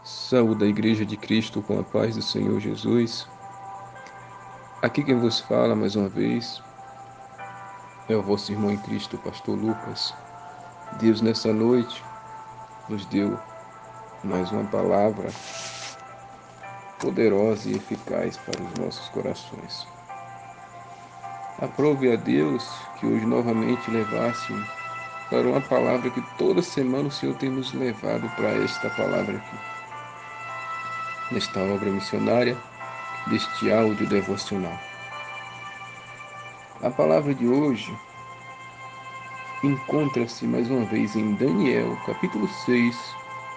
Saúde a Igreja de Cristo com a paz do Senhor Jesus. Aqui quem vos fala mais uma vez é o vosso irmão em Cristo, Pastor Lucas. Deus nessa noite nos deu mais uma palavra poderosa e eficaz para os nossos corações. Aprove a Deus que hoje novamente levássemos para uma palavra que toda semana o Senhor tem nos levado para esta palavra aqui, nesta obra missionária, deste áudio devocional. A palavra de hoje encontra-se mais uma vez em Daniel, capítulo 6,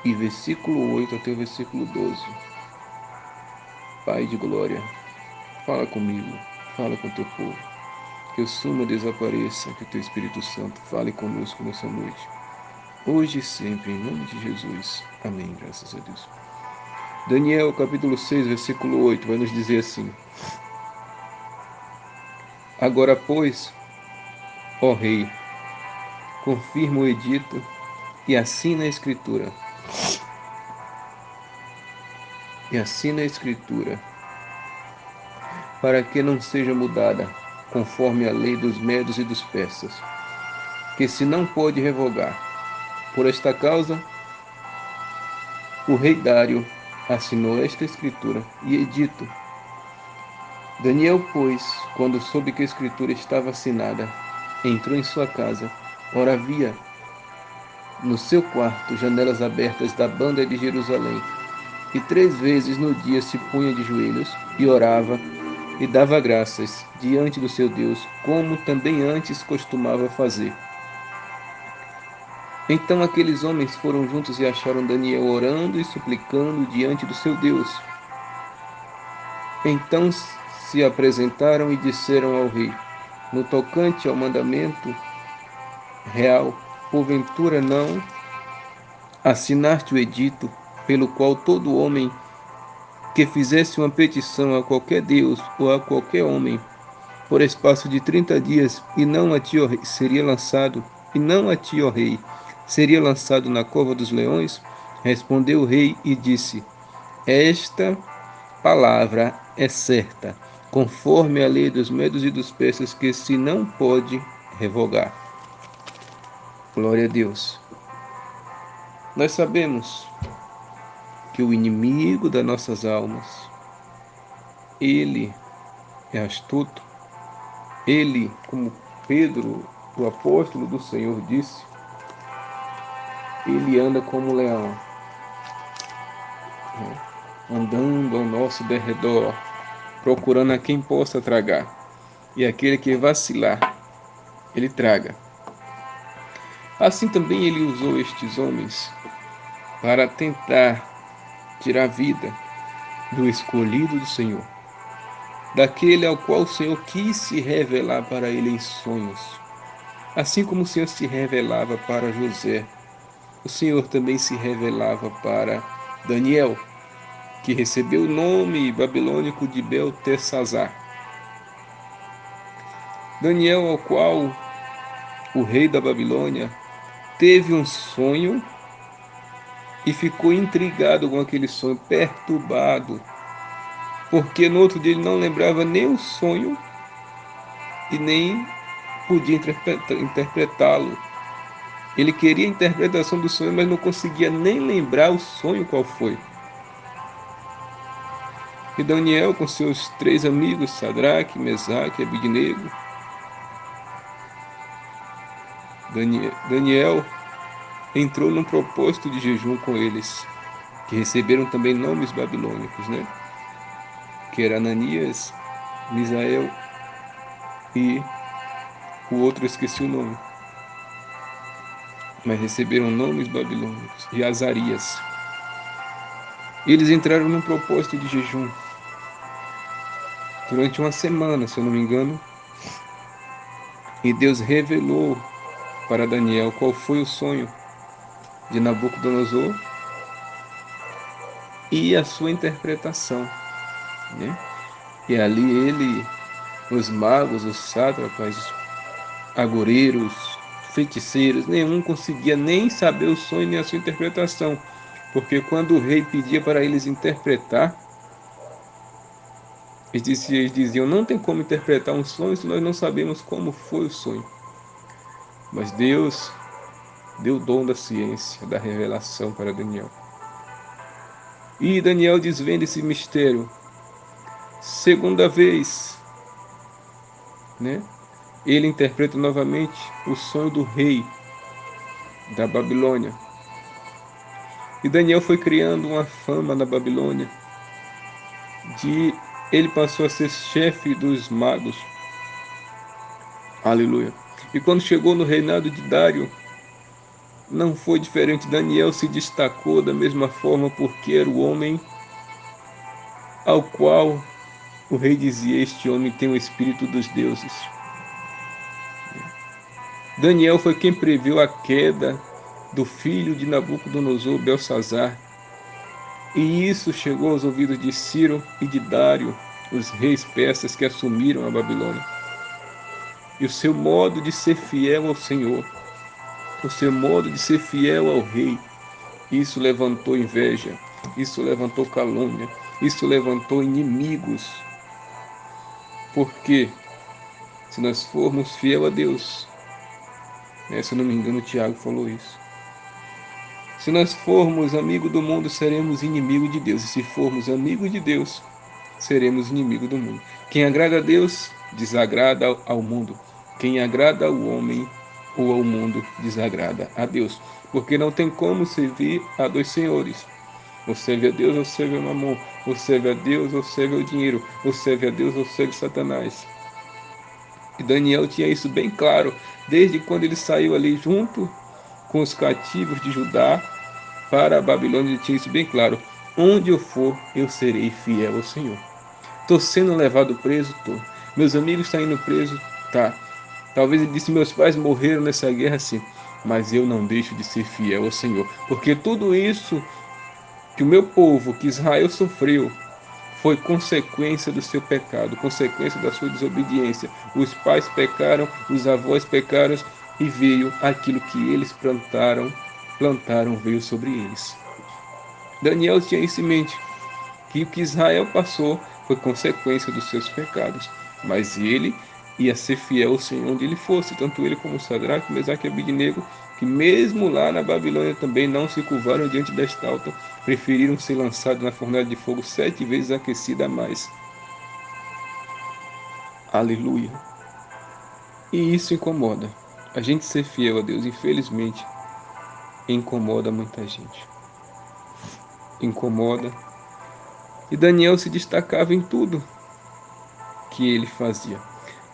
e versículo 8 até o versículo 12. Pai de glória, fala comigo, fala com o teu povo, que o suma desapareça, que o teu Espírito Santo fale conosco nessa noite, hoje e sempre, em nome de Jesus. Amém, graças a Deus. Daniel, capítulo 6, versículo 8, vai nos dizer assim: Agora, pois, ó Rei, confirma o edito e assina a Escritura. Para que não seja mudada, conforme a lei dos medos e dos persas, que se não pode revogar. Por esta causa, o rei Dário assinou esta escritura e edito. Daniel, pois, quando soube que a escritura estava assinada, entrou em sua casa. Ora, havia no seu quarto janelas abertas da banda de Jerusalém, e 3 vezes no dia se punha de joelhos e orava e dava graças diante do seu Deus, como também antes costumava fazer. Então aqueles homens foram juntos e acharam Daniel orando e suplicando diante do seu Deus. Então se apresentaram e disseram ao rei: No tocante ao mandamento real, porventura não assinaste o edito, pelo qual todo homem que fizesse uma petição a qualquer Deus ou a qualquer homem, por espaço de 30 dias, e não a ti, ó rei, seria lançado, seria lançado na cova dos leões? Respondeu o rei e disse: Esta palavra é certa, conforme a lei dos medos e dos persas, que se não pode revogar. Glória a Deus. Nós sabemos que o inimigo das nossas almas, ele é astuto. Ele, como Pedro, o apóstolo do Senhor, disse, ele anda como um leão, andando ao nosso derredor, procurando a quem possa tragar. E aquele que vacilar, ele traga. Assim também ele usou estes homens para tentar tirar a vida do escolhido do Senhor, daquele ao qual o Senhor quis se revelar para ele em sonhos. Assim como o Senhor se revelava para José, o Senhor também se revelava para Daniel, que recebeu o nome babilônico de Beltesazar. Daniel, ao qual o rei da Babilônia teve um sonho e ficou intrigado com aquele sonho, perturbado, porque no outro dia ele não lembrava nem o sonho e nem podia interpretá-lo. Ele queria a interpretação do sonho, mas não conseguia nem lembrar o sonho qual foi. E Daniel, com seus 3 amigos, Sadraque, Mesaque e Abidnego, Daniel entrou num propósito de jejum com eles, que receberam também nomes babilônicos, né? Que era Ananias, Misael e o outro eu esqueci o nome. Mas receberam nomes babilônicos, de Azarias. Eles entraram num propósito de jejum durante uma semana, se eu não me engano, e Deus revelou para Daniel qual foi o sonho de Nabucodonosor e a sua interpretação, né? E ali os magos, os sátrapas, os agoureiros, feiticeiros, nenhum conseguia nem saber o sonho nem a sua interpretação, Porque quando o rei pedia para eles interpretar, eles diziam, não tem como interpretar um sonho se nós não sabemos como foi o sonho. Mas Deus deu o dom da ciência, da revelação para Daniel. E Daniel desvenda esse mistério. Segunda vez, né? Ele interpreta novamente o sonho do rei da Babilônia. E Daniel foi criando uma fama na Babilônia. Ele passou a ser chefe dos magos. Aleluia. E quando chegou no reinado de Dário, não foi diferente. Daniel se destacou da mesma forma porque era o homem ao qual o rei dizia, este homem tem o espírito dos deuses. Daniel foi quem previu a queda do filho de Nabucodonosor, Belsazar. E isso chegou aos ouvidos de Ciro e de Dário, os reis persas que assumiram a Babilônia. E o seu modo de ser fiel ao Senhor, o seu modo de ser fiel ao rei, isso levantou inveja, isso levantou calúnia, isso levantou inimigos. Porque se nós formos fiel a Deus, se eu não me engano, o Tiago falou isso. Se nós formos amigo do mundo, seremos inimigo de Deus. E se formos amigo de Deus, seremos inimigo do mundo. Quem agrada a Deus, desagrada ao mundo. Quem agrada ao homem ou ao mundo, desagrada a Deus. Porque não tem como servir a dois senhores. Ou serve a Deus ou serve a Mamon. Ou serve a Deus ou serve ao dinheiro. Ou serve a Deus ou serve Satanás. E Daniel tinha isso bem claro, desde quando ele saiu ali junto com os cativos de Judá para a Babilônia, ele tinha isso bem claro. Onde eu for, eu serei fiel ao Senhor. Estou sendo levado preso? Estou. Meus amigos estão indo presos? Tá. Talvez ele disse, meus pais morreram nessa guerra, sim. Mas eu não deixo de ser fiel ao Senhor. Porque tudo isso que o meu povo, que Israel sofreu, foi consequência do seu pecado, consequência da sua desobediência. Os pais pecaram, os avós pecaram e veio aquilo que eles plantaram veio sobre eles. Daniel tinha isso em mente, que o que Israel passou foi consequência dos seus pecados, mas ele ia ser fiel ao Senhor onde ele fosse, tanto ele como Sadraque, Mesaque e Abednego, que mesmo lá na Babilônia também não se curvaram diante da estátua, preferiram ser lançados na fornalha de fogo 7 vezes aquecida a mais. Aleluia. E isso incomoda. A gente ser fiel a Deus, infelizmente, incomoda muita gente. Incomoda. E Daniel se destacava em tudo que ele fazia,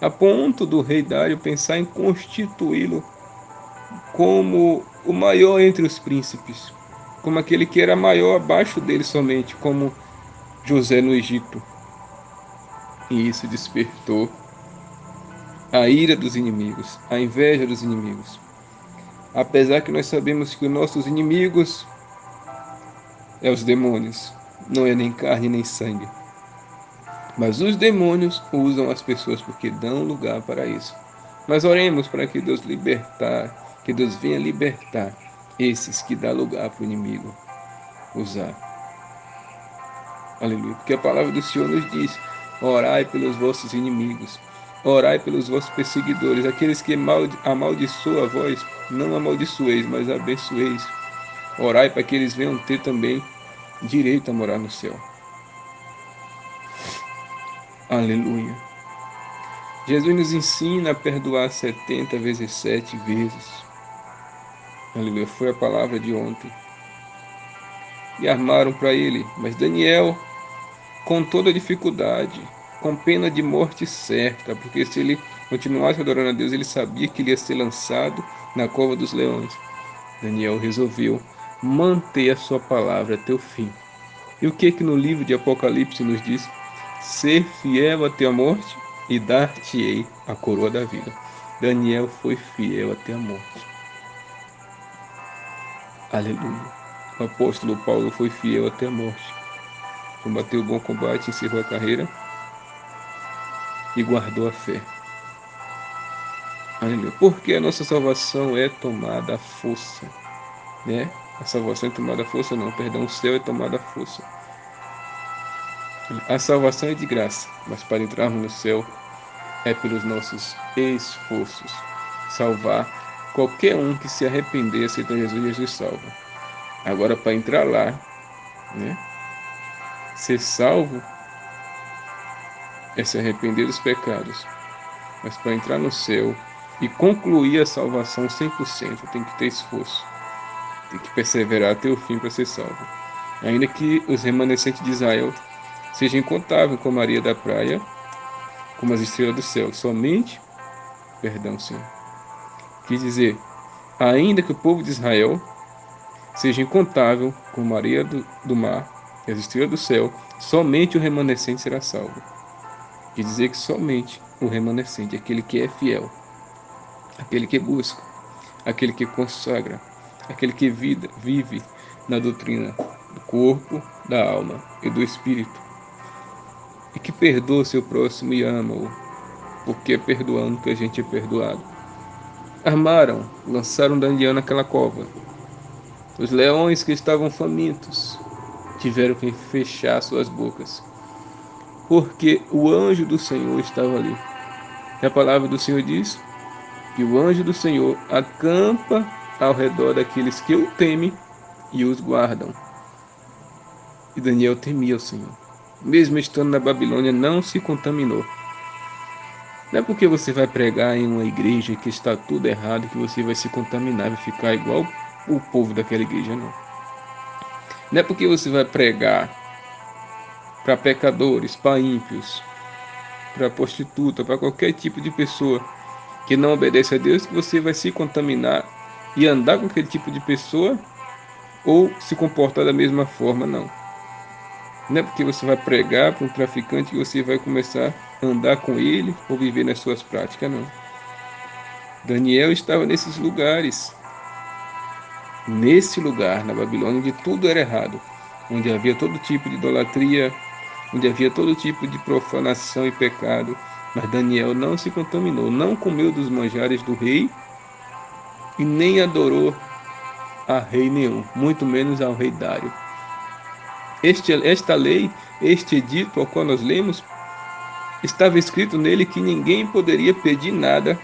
a ponto do rei Dário pensar em constituí-lo como o maior entre os príncipes, como aquele que era maior abaixo dele somente, como José no Egito. E isso despertou a ira dos inimigos, a inveja dos inimigos. Apesar que nós sabemos que os nossos inimigos é os demônios, não é nem carne nem sangue. Mas os demônios usam as pessoas porque dão lugar para isso. Mas oremos para que Deus que Deus venha libertar esses que dá lugar para o inimigo usar. Aleluia. Porque a palavra do Senhor nos diz, orai pelos vossos inimigos, orai pelos vossos perseguidores, aqueles que amaldiçoam a vós, não amaldiçoeis, mas abençoeis. Orai para que eles venham ter também direito a morar no céu. Aleluia. Jesus nos ensina a perdoar 70 vezes 7 vezes. Aleluia. Foi a palavra de ontem. E armaram para ele. Mas Daniel, com toda dificuldade, com pena de morte certa, porque se ele continuasse adorando a Deus, ele sabia que ele ia ser lançado na cova dos leões. Daniel resolveu manter a sua palavra até o fim. E o que no livro de Apocalipse nos diz? Ser fiel até a morte e dar-te-ei a coroa da vida. Daniel foi fiel até a morte. Aleluia. O apóstolo Paulo foi fiel até a morte. Combateu o bom combate, encerrou a carreira e guardou a fé. Aleluia. Porque a nossa salvação é tomada à força, né? A salvação é tomada à força, não, perdão, o céu é tomado à força. A salvação é de graça, mas para entrarmos no céu é pelos nossos esforços. Salvar qualquer um que se arrepender, aceitar Jesus, Jesus salva. Agora, para entrar lá, né, ser salvo é se arrepender dos pecados. Mas para entrar no céu e concluir a salvação 100%, tem que ter esforço. Tem que perseverar até o fim para ser salvo. Ainda que os remanescentes de Israel sejam incontáveis como a areia da praia, como as estrelas do céu. Senhor. Quis dizer, ainda que o povo de Israel seja incontável como a areia do mar e as estrelas do céu, somente o remanescente será salvo. Quer dizer que somente o remanescente, aquele que é fiel, aquele que busca, aquele que consagra, aquele que vive na doutrina do corpo, da alma e do espírito, e que perdoa seu próximo e ama-o, porque é perdoando que a gente é perdoado. Lançaram Daniel naquela cova. Os leões que estavam famintos tiveram que fechar suas bocas, porque o anjo do Senhor estava ali. E a palavra do Senhor diz que o anjo do Senhor acampa ao redor daqueles que o temem e os guardam. E Daniel temia o Senhor. Mesmo estando na Babilônia, não se contaminou. Não é porque você vai pregar em uma igreja que está tudo errado que você vai se contaminar e ficar igual o povo daquela igreja, não. Não é porque você vai pregar para pecadores, para ímpios, para prostituta, para qualquer tipo de pessoa que não obedece a Deus que você vai se contaminar e andar com aquele tipo de pessoa ou se comportar da mesma forma, não. Não é porque você vai pregar para um traficante que você vai começar a andar com ele ou viver nas suas práticas, não. Daniel estava nesses lugares, nesse lugar, na Babilônia, onde tudo era errado, onde havia todo tipo de idolatria, onde havia todo tipo de profanação e pecado, mas Daniel não se contaminou, não comeu dos manjares do rei e nem adorou a rei nenhum, muito menos ao rei Dário. Esta lei, este edito ao qual nós lemos, estava escrito nele que ninguém poderia pedir nada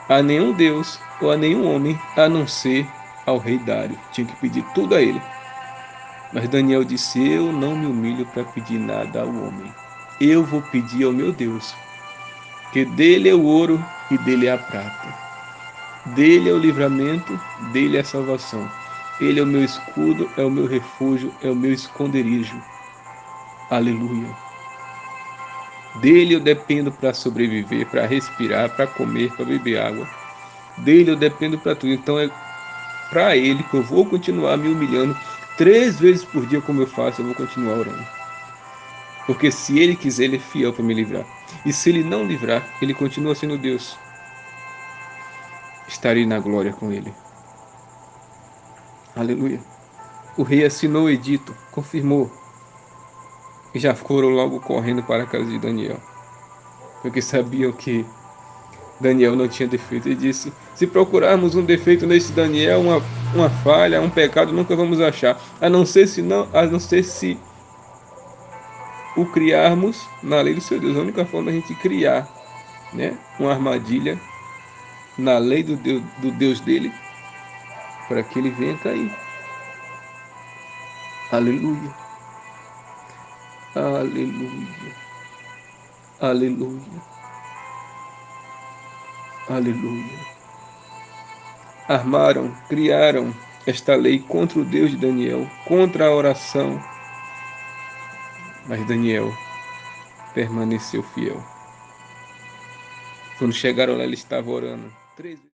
a nenhum Deus ou a nenhum homem, a não ser ao rei Dário. Tinha que pedir tudo a ele. Mas Daniel disse, eu não me humilho para pedir nada ao homem. Eu vou pedir ao meu Deus, que dele é o ouro e dele é a prata. Dele é o livramento, dele é a salvação. Ele é o meu escudo, é o meu refúgio, é o meu esconderijo. Aleluia. Dele eu dependo para sobreviver, para respirar, para comer, para beber água. Dele eu dependo para tudo. Então é para ele que eu vou continuar me humilhando 3 vezes por dia, como eu faço, eu vou continuar orando. Porque se ele quiser, ele é fiel para me livrar. E se ele não livrar, ele continua sendo Deus. Estarei na glória com ele. Aleluia. O rei assinou o edito, confirmou. E já foram logo correndo para a casa de Daniel. Porque sabiam que Daniel não tinha defeito. Ele disse, se procurarmos um defeito nesse Daniel, uma falha, um pecado, nunca vamos achar. A não ser se o criarmos na lei do seu Deus. A única forma de a gente criar, né, uma armadilha na lei do Deus dele, para que ele venha cair. Aleluia. Aleluia. Aleluia. Aleluia. Criaram esta lei contra o Deus de Daniel, contra a oração. Mas Daniel permaneceu fiel. Quando chegaram lá, ele estava orando 3 vezes.